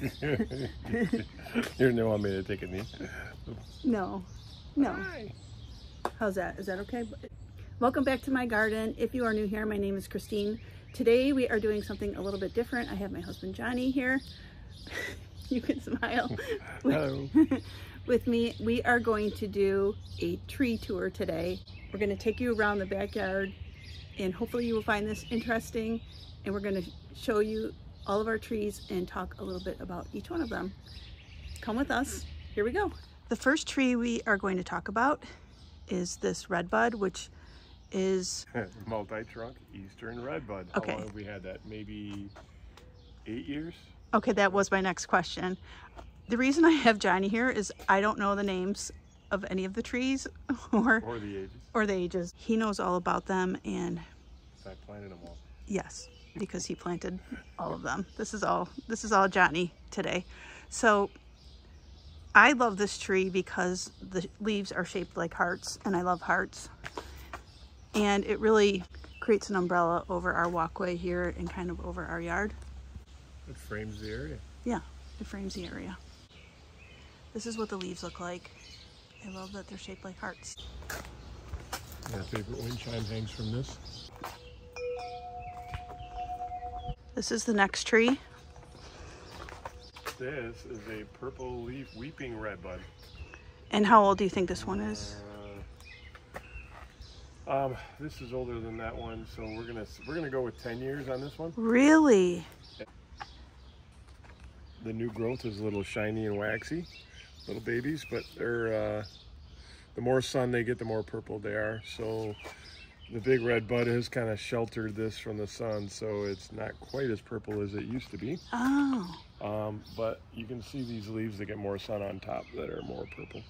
You don't want me to take a knee? No. Hi. How's that? Is that okay? Welcome back to my garden. If you are new here, my name is Christine. Today we are doing something a little bit different. I have my husband Johnny here. You can smile. Hello. With me. We are going to do a tree tour today. We're going to take you around the backyard and hopefully you will find this interesting, and we're going to show you all of our trees and talk a little bit about each one of them. Come with us. Here we go. The first tree we are going to talk about is this redbud, which is multi-trunk eastern redbud. Okay. How long have we had that? Maybe 8 years? Okay, that was my next question. The reason I have Johnny here is I don't know the names of any of the trees or the ages. He knows all about them, and I planted them all. yes, because he planted all of them. This is all Johnny today. So I love this tree because the leaves are shaped like hearts, and I love hearts. And it really creates an umbrella over our walkway here and kind of over our yard. It frames the area. Yeah, it frames the area. This is what the leaves look like. I love that they're shaped like hearts. My favorite wind chime hangs from this. This is the next tree. This is a purple leaf weeping redbud. And how old do you think this one is? This is older than that one, so we're gonna go with 10 years on this one. Really? The new growth is a little shiny and waxy, little babies, but they're the more sun they get, the more purple they are. So the big red bud has kind of sheltered this from the sun, so it's not quite as purple as it used to be. Oh. But you can see these leaves that get more sun on top that are more purple.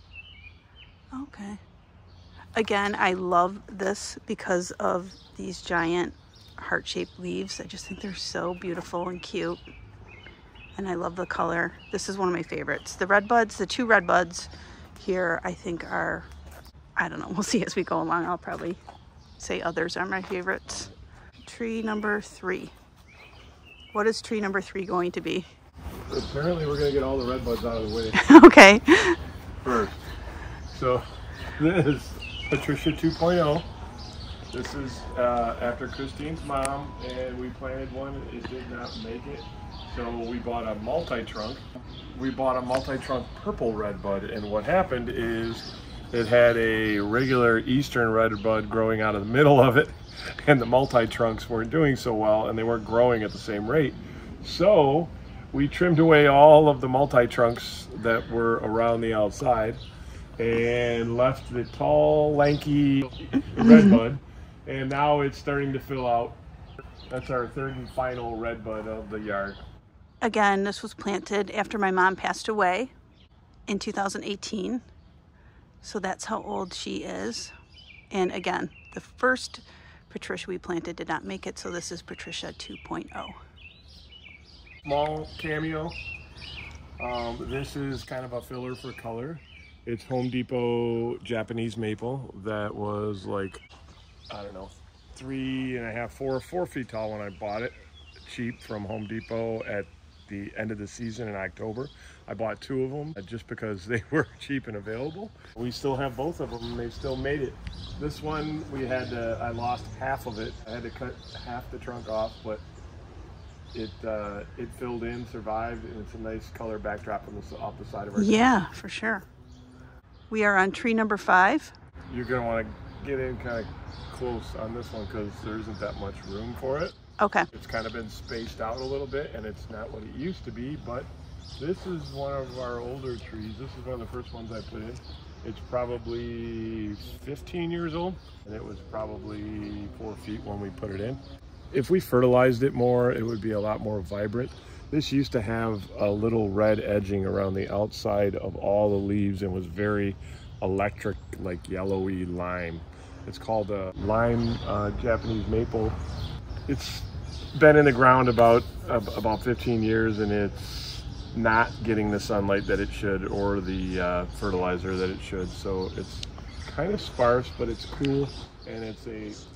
Okay. Again, I love this because of these giant heart-shaped leaves. I just think they're so beautiful and cute. And I love the color. This is one of my favorites. The redbuds, the two redbuds here, I think are, I don't know, we'll see as we go along. I'll probably say others are my favorites. Tree number 3. What is tree number 3 going to be? Apparently we're gonna get all the redbuds out of the way Okay. first. So this is Patricia 2.0. This is after Christine's mom, and we planted one. It did not make it, so we bought a multi-trunk. We bought a multi-trunk purple redbud, and what happened is it had a regular eastern redbud growing out of the middle of it, and the multi-trunks weren't doing so well, and they weren't growing at the same rate. So we trimmed away all of the multi-trunks that were around the outside and left the tall, lanky redbud, and now it's starting to fill out. That's our third and final redbud of the yard. Again, this was planted after my mom passed away in 2018. So that's how old she is. And again, the first Patricia we planted did not make it, so this is Patricia 2.0. Small cameo. This is kind of a filler for color. It's Home Depot Japanese maple that was like, I don't know, 3.5, 4 feet tall when I bought it, cheap from Home Depot at the end of the season in October. I bought 2 of them just because they were cheap and available. We still have both of them, and they still made it. This one, I lost half of it. I had to cut half the trunk off, but it filled in, survived, and it's a nice color backdrop off the side of our tree. Yeah, for sure. We are on tree number 5. You're gonna want to get in kind of close on this one because there isn't that much room for it. Okay. It's kind of been spaced out a little bit, and it's not what it used to be, but this is one of our older trees. This is one of the first ones I put in. It's probably 15 years old, and it was probably 4 feet when we put it in. If we fertilized it more, it would be a lot more vibrant. This used to have a little red edging around the outside of all the leaves and was very electric, like yellowy lime. It's called a lime Japanese maple. It's been in the ground about 15 years, and it's not getting the sunlight that it should or the fertilizer that it should. So it's kind of sparse, but it's cool, and it's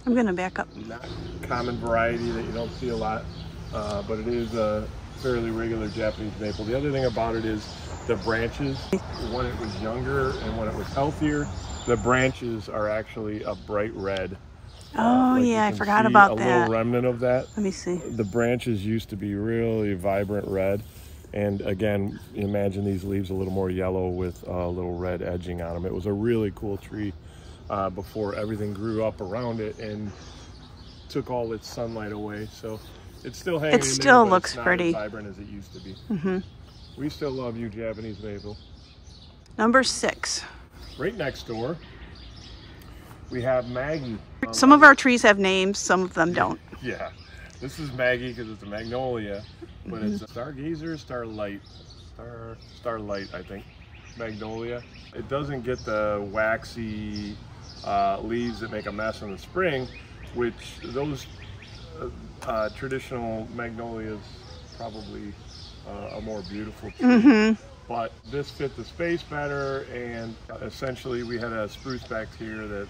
I'm gonna back up. not common variety that you don't see a lot, but it is a fairly regular Japanese maple. The other thing about it is the branches. When it was younger and when it was healthier, the branches are actually a bright red. Oh, like yeah, I forgot about that. A little remnant of that. Let me see. The branches used to be really vibrant red. And again, imagine these leaves a little more yellow with a little red edging on them. It was a really cool tree before everything grew up around it and took all its sunlight away. So it's still hanging. It still looks it's not pretty. as vibrant as it used to be. We still love you, Japanese maple. Number 6. Right next door, we have Maggie. Some of our trees have names, some of them don't. Yeah, this is Maggie because it's a magnolia, but it's a stargazer, starlight, I think, magnolia. It doesn't get the waxy leaves that make a mess in the spring, which those traditional magnolias probably are more beautiful tree. But this fit the space better, and essentially we had a spruce back here that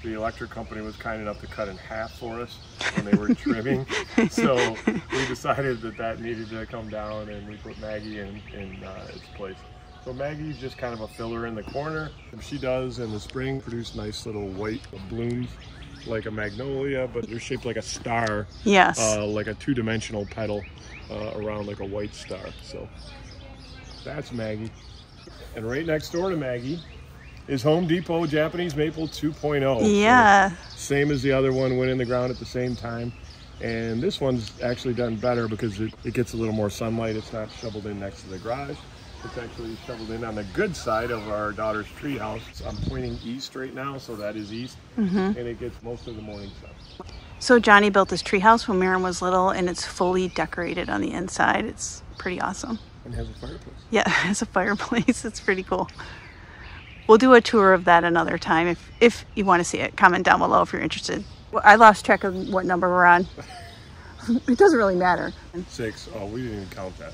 the electric company was kind enough to cut in half for us when they were trimming. So we decided that needed to come down, and we put Maggie in its place. So Maggie's just kind of a filler in the corner. She does in the spring produce nice little white blooms like a magnolia, but they're shaped like a star. Yes. Like a two-dimensional petal around like a white star. So that's Maggie. And right next door to Maggie is Home Depot Japanese Maple 2.0. Yeah. So same as the other one, went in the ground at the same time. And this one's actually done better because it gets a little more sunlight. It's not shoveled in next to the garage. It's actually shoveled in on the good side of our daughter's tree house. I'm pointing east right now, so that is east. And it gets most of the morning sun. So Johnny built this tree house when Maren was little, and it's fully decorated on the inside. It's pretty awesome. And has a fireplace. Yeah, it has a fireplace. It's pretty cool. We'll do a tour of that another time if you want to see it. Comment down below if you're interested. Well, I lost track of what number we're on. It doesn't really matter. 6. Oh, we didn't even count that.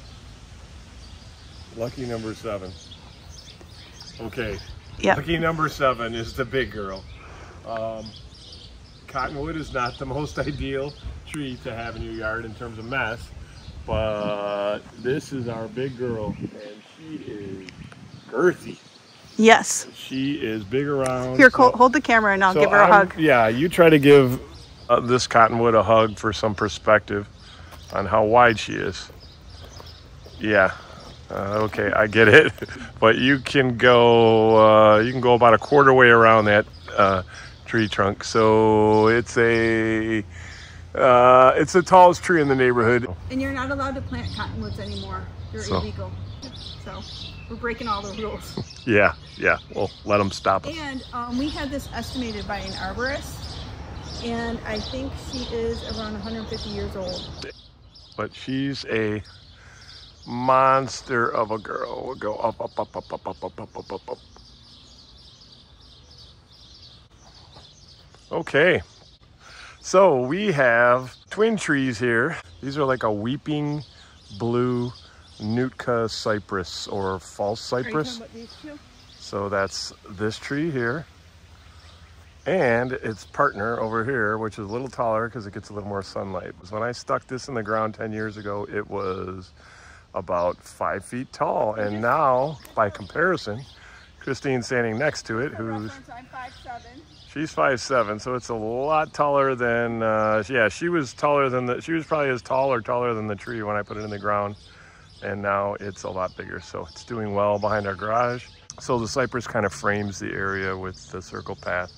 Lucky number 7. Okay. Yep. Lucky number 7 is the big girl. Cottonwood is not the most ideal tree to have in your yard in terms of mess, but this is our big girl, and she is girthy. Yes. She is big around. Here, hold the camera and I'll give her a hug. Yeah, you try to give this cottonwood a hug for some perspective on how wide she is. Yeah. Okay, I get it. But you can go about a quarter way around that tree trunk. So it's the tallest tree in the neighborhood. And you're not allowed to plant cottonwoods anymore. They're illegal. So we're breaking all the rules. Yeah, we'll let them stop us. And we had this estimated by an arborist, and I think she is around 150 years old. But she's a monster of a girl. We'll go up, up, up, up, up, up, up, up, up, up. Okay, so we have twin trees here. These are like a weeping blue Nootka cypress or false cypress. Are you talking about these two? So that's this tree here and its partner over here, which is a little taller because it gets a little more sunlight. When I stuck this in the ground 10 years ago, it was about 5 feet tall, and now by comparison, Kristine's standing next to it, who's I'm 5'7". She's 5'7", so it's a lot taller than yeah, she was probably as tall or taller than the tree when I put it in the ground. And now it's a lot bigger, so it's doing well behind our garage. So the cypress kind of frames the area with the circle path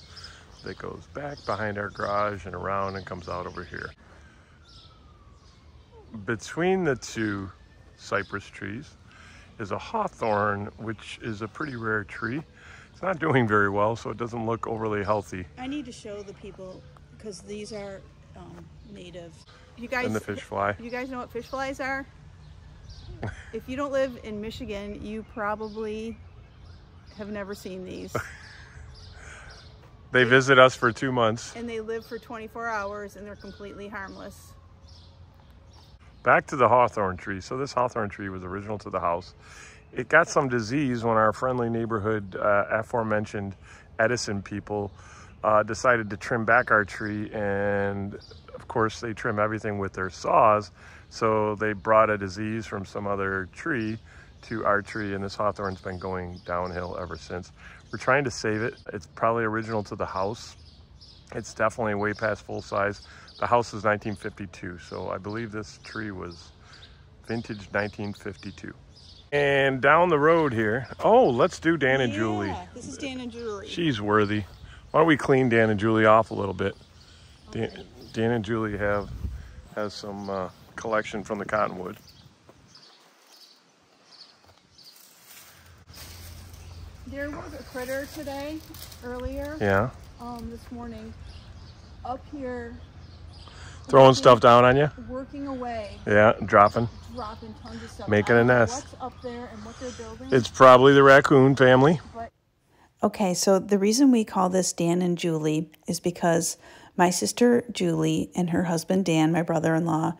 that goes back behind our garage and around and comes out over here. Between the two cypress trees is a hawthorn, which is a pretty rare tree. It's not doing very well, so it doesn't look overly healthy. I need to show the people, because these are native. You guys, And the fish fly. You guys know what fish flies are? If you don't live in Michigan, you probably have never seen these. They visit us for 2 months. And they live for 24 hours, and they're completely harmless. Back to the hawthorn tree. So this hawthorn tree was original to the house. It got some disease when our friendly neighborhood, aforementioned Edison people, decided to trim back our tree. And of course they trim everything with their saws. So they brought a disease from some other tree to our tree, and this hawthorn's been going downhill ever since. We're trying to save it. It's probably original to the house. It's definitely way past full size. The house is 1952, so I believe this tree was vintage 1952. And down the road here, oh, let's do Dan and Julie. Yeah, this is Dan and Julie. She's worthy. Why don't we clean Dan and Julie off a little bit? Okay. Dan and Julie has some collection from the cottonwood. There was a critter today, earlier. Yeah. This morning, up here. Throwing stuff down on you? Working away. Yeah, dropping Tons of stuff. Making a nest. What's up there and what they're building? It's probably the raccoon family. Okay, so the reason we call this Dan and Julie is because my sister Julie and her husband Dan, my brother-in-law,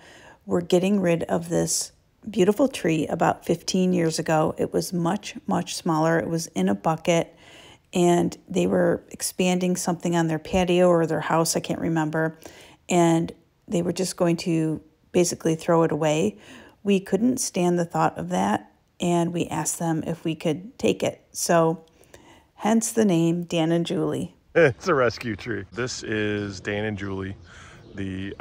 were getting rid of this beautiful tree about 15 years ago. It was much, much smaller. It was in a bucket, and they were expanding something on their patio or their house, I can't remember, and they were just going to basically throw it away. We couldn't stand the thought of that, and we asked them if we could take it. So hence the name Dan and Julie. It's a rescue tree. This is Dan and Julie, the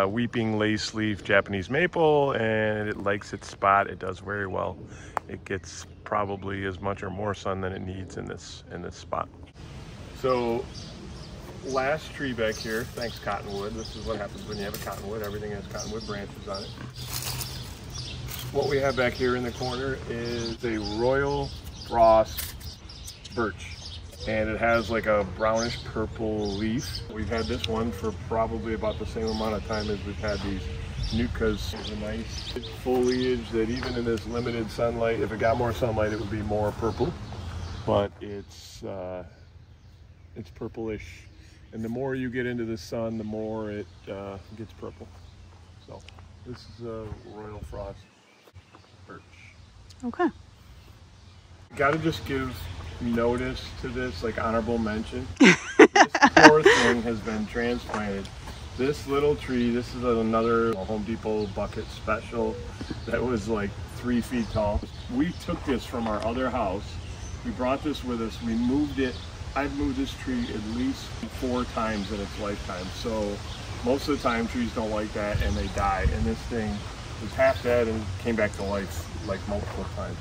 weeping lace leaf Japanese maple, and it likes its spot. It does very well. It gets probably as much or more sun than it needs in this spot. So last tree back here, thanks cottonwood. This is what happens when you have a cottonwood. Everything has cottonwood branches on it. What we have back here in the corner is a Royal Frost birch, and it has like a brownish purple leaf. We've had this one for probably about the same amount of time as we've had these Nootkas. There's a nice foliage that even in this limited sunlight, if it got more sunlight, it would be more purple, but it's purplish, and the more you get into the sun, the more it gets purple. So this is a Royal Frost birch. Okay. Got to just give notice to this, like honorable mention. This poor thing has been transplanted. This little tree, this is another Home Depot bucket special that was like 3 feet tall. We took this from our other house. We brought this with us. We moved it. I've moved this tree at least 4 times in its lifetime. So most of the time trees don't like that and they die. And this thing was half dead and came back to life like multiple times.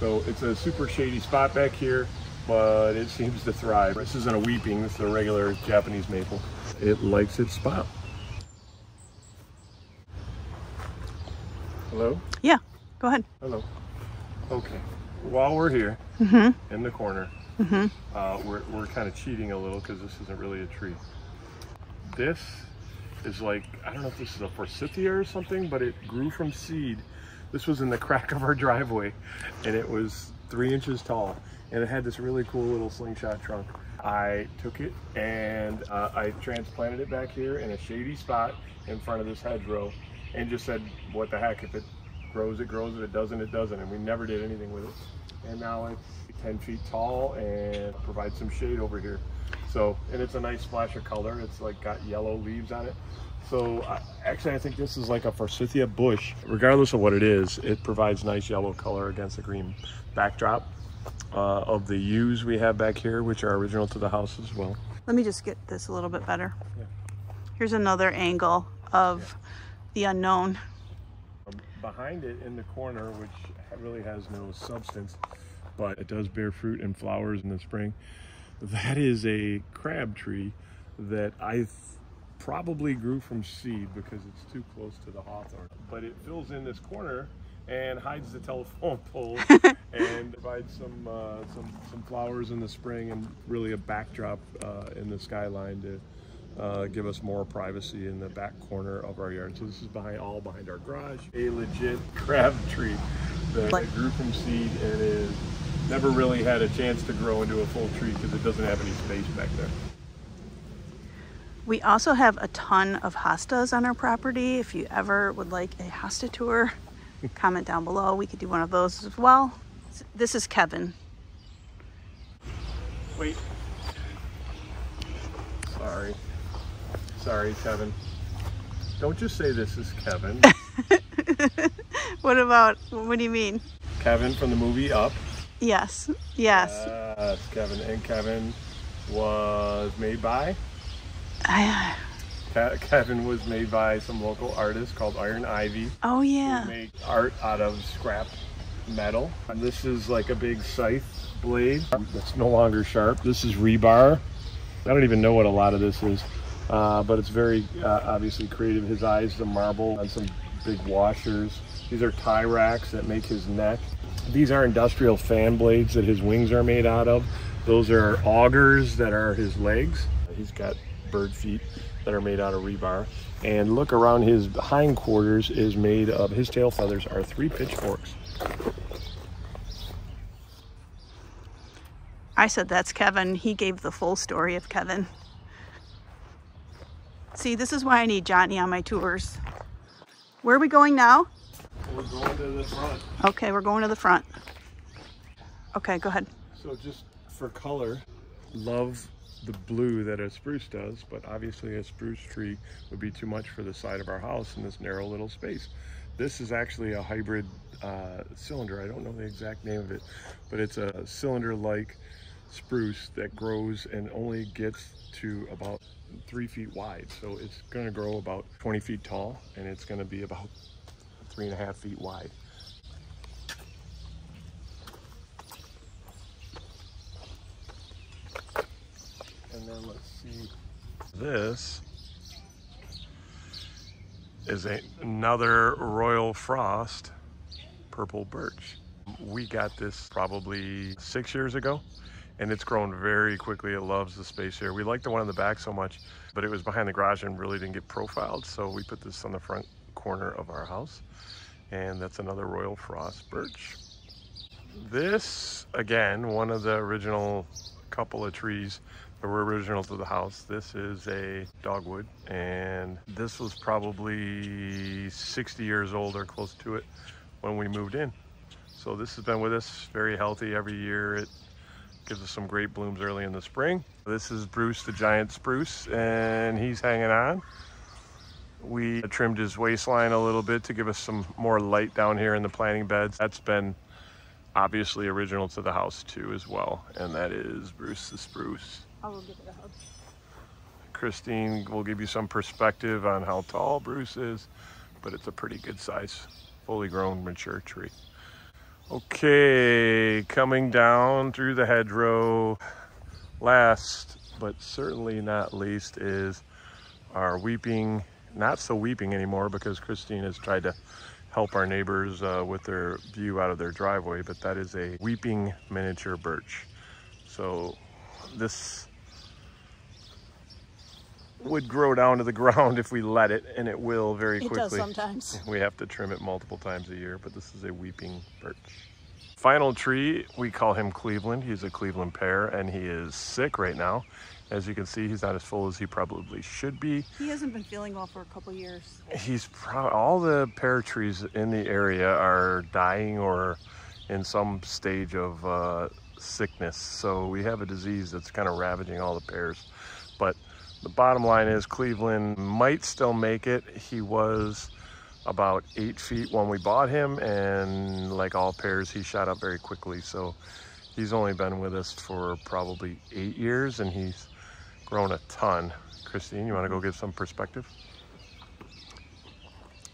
So it's a super shady spot back here, but it seems to thrive. This isn't a weeping, this is a regular Japanese maple. It likes its spot. Hello? Yeah, go ahead. Hello. Okay, while we're here in the corner, we're kind of cheating a little because this isn't really a tree. This is like, I don't know if this is a forsythia or something, but it grew from seed. This was in the crack of our driveway, and it was 3 inches tall, and it had this really cool little slingshot trunk. I took it and I transplanted it back here in a shady spot in front of this hedgerow, and just said, what the heck, if it grows, it grows. If it doesn't, it doesn't. And we never did anything with it. And now it's 10 feet tall and provides some shade over here. So, and it's a nice splash of color. It's like got yellow leaves on it. So actually I think this is like a forsythia bush. Regardless of what it is, it provides nice yellow color against the green backdrop of the yews we have back here, which are original to the house as well. Let me just get this a little bit better. Yeah. Here's another angle of the unknown. Behind it in the corner, which really has no substance, but it does bear fruit and flowers in the spring. That is a crab tree that I probably grew from seed because it's too close to the hawthorn. But it fills in this corner and hides the telephone pole and provides some flowers in the spring and really a backdrop in the skyline to give us more privacy in the back corner of our yard. So this is all behind our garage. A legit crab tree that grew from seed and is never really had a chance to grow into a full tree because it doesn't have any space back there. We also have a ton of hostas on our property. If you ever would like a hosta tour, comment down below. We could do one of those as well. This is Kevin. Wait. Sorry, Kevin. Don't just say this is Kevin. What do you mean? Kevin from the movie Up. Yes, yes. Kevin. And Kevin was made by? Kevin was made by some local artist called Iron Ivy. Oh, yeah. Who make art out of scrap metal. And this is like a big scythe blade that's no longer sharp. This is rebar. I don't even know what a lot of this is, but it's very obviously creative. His eyes, the marble, and some big washers. These are tie racks that make his neck. These are industrial fan blades that his wings are made out of. Those are augers that are his legs. He's got bird feet that are made out of rebar. And look around, his hindquarters is made of, his tail feathers are 3 pitchforks. I said that's Kevin. He gave the full story of Kevin. See, this is why I need Johnny on my tours. Where are we going now? We're going to the front. Okay, we're going to the front. Okay, go ahead. So just for color, love the blue that a spruce does, but obviously a spruce tree would be too much for the side of our house in this narrow little space. This is actually a hybrid cylinder. I don't know the exact name of it, but it's a cylinder-like spruce that grows and only gets to about 3 feet wide. So it's going to grow about 20 feet tall, and it's going to be about 3.5 feet wide. And then let's see. This is another Royal Frost purple birch. We got this probably 6 years ago, and it's grown very quickly. It loves the space here. We like the one in the back so much, but it was behind the garage and really didn't get profiled, so we put this on the front corner of our house. And that's another Royal Frost birch. This, again, one of the original couple of trees that were original to the house. This is a dogwood, and this was probably 60 years old or close to it when we moved in. So this has been with us, very healthy every year. It gives us some great blooms early in the spring. This is Bruce, the giant spruce, and he's hanging on. We trimmed his waistline a little bit to give us some more light down here in the planting beds. That's been obviously original to the house too as well. And that is Bruce the spruce. I will give it a hug. Kristine will give you some perspective on how tall Bruce is, but it's a pretty good size, fully grown, mature tree. Okay, coming down through the hedgerow, last but certainly not least is our weeping, not so weeping anymore because Kristine has tried to help our neighbors with their view out of their driveway, but that is a weeping miniature birch. So this would grow down to the ground if we let it, and it will very quickly. It does sometimes. We have to trim it multiple times a year, but this is a weeping birch. Final tree, we call him Cleveland. He's a Cleveland pear, and he is sick right now. As you can see, he's not as full as he probably should be. He hasn't been feeling well for a couple years. He's all the pear trees in the area are dying or in some stage of sickness. So we have a disease that's kind of ravaging all the pears. But the bottom line is Cleveland might still make it. He was about 8 feet when we bought him, and like all pears, he shot up very quickly. So he's only been with us for probably 8 years, and he's grown a ton. Kristine, you want to go give some perspective?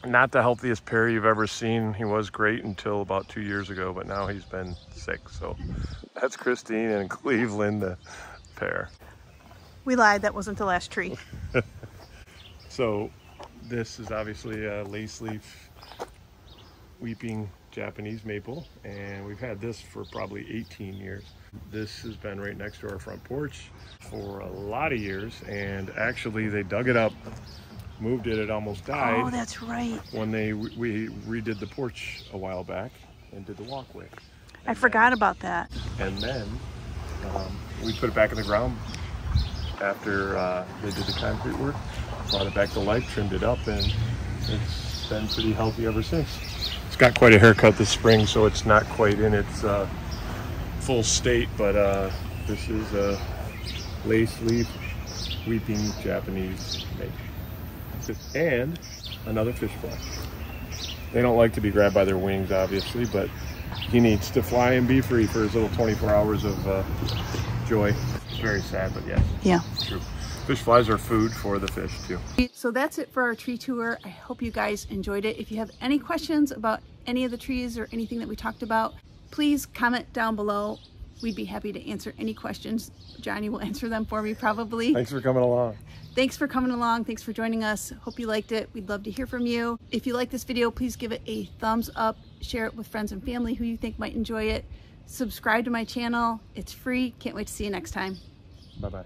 Not the healthiest pear you've ever seen. He was great until about 2 years ago, but now he's been sick. So that's Kristine and Cleveland, the pear. We lied, that wasn't the last tree. So this is obviously a lace leaf weeping Japanese maple, and we've had this for probably 18 years. This has been right next to our front porch for a lot of years, and actually they dug it up, moved it, it almost died. Oh, that's right. When we redid the porch a while back and did the walkway. I forgot about that. And then we put it back in the ground after they did the concrete work, brought it back to life, trimmed it up, and it's been pretty healthy ever since. It's got quite a haircut this spring, so it's not quite in its full state, but this is a lace leaf weeping Japanese maple. And another fish fly. They don't like to be grabbed by their wings, obviously, but he needs to fly and be free for his little 24 hours of joy. It's very sad, but yes. Yeah. It's true. Fish flies are food for the fish too. So that's it for our tree tour. I hope you guys enjoyed it. If you have any questions about any of the trees or anything that we talked about, please comment down below. We'd be happy to answer any questions. Johnny will answer them for me probably. Thanks for coming along. Thanks for coming along. Thanks for joining us. Hope you liked it. We'd love to hear from you. If you like this video, please give it a thumbs up. Share it with friends and family who you think might enjoy it. Subscribe to my channel. It's free. Can't wait to see you next time. Bye-bye.